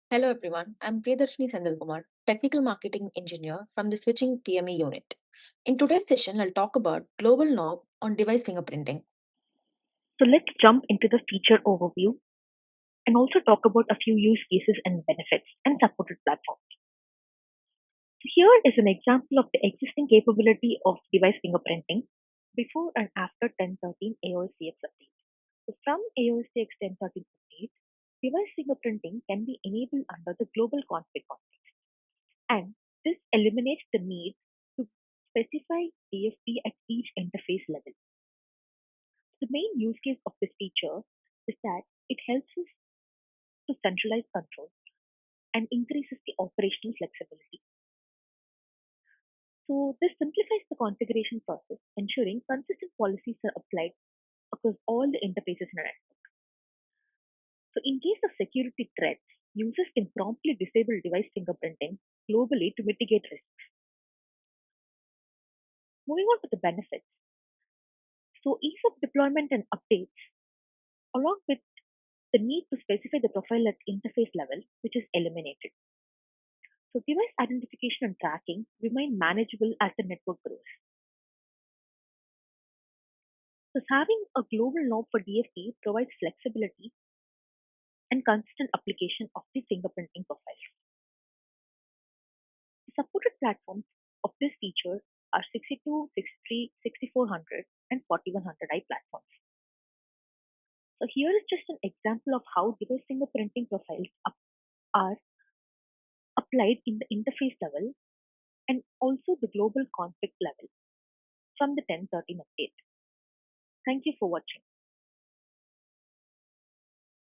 Hello everyone, I'm Priyadarshini Sandalkumar, Technical Marketing Engineer from the Switching TME unit. In today's session, I'll talk about global knob on device fingerprinting. So let's jump into the feature overview and also talk about a few use cases and benefits and supported platforms. So here is an example of the existing capability of device fingerprinting before and after 1013 AOS-CX update. So from AOS-CX 1013 update, device fingerprinting can be enabled under the global config context, and this eliminates the need to specify DFP at each interface level. The main use case of this feature is that it helps us to centralize control and increases the operational flexibility. So this simplifies the configuration process, ensuring consistent policies are applied across all the interfaces in a network. So in case of security threats, users can promptly disable device fingerprinting globally to mitigate risks. Moving on to the benefits. So ease of deployment and updates, along with the need to specify the profile at interface level, which is eliminated. So device identification and tracking remain manageable as the network grows. Thus, having a global knob for DFT provides flexibility and consistent application of the fingerprinting profiles. The supported platforms of this feature are 62, 63, 6400, and 4100i platforms. So here is just an example of how device fingerprinting profiles are applied in the interface level and also the global config level from the 1013 update. Thank you for watching.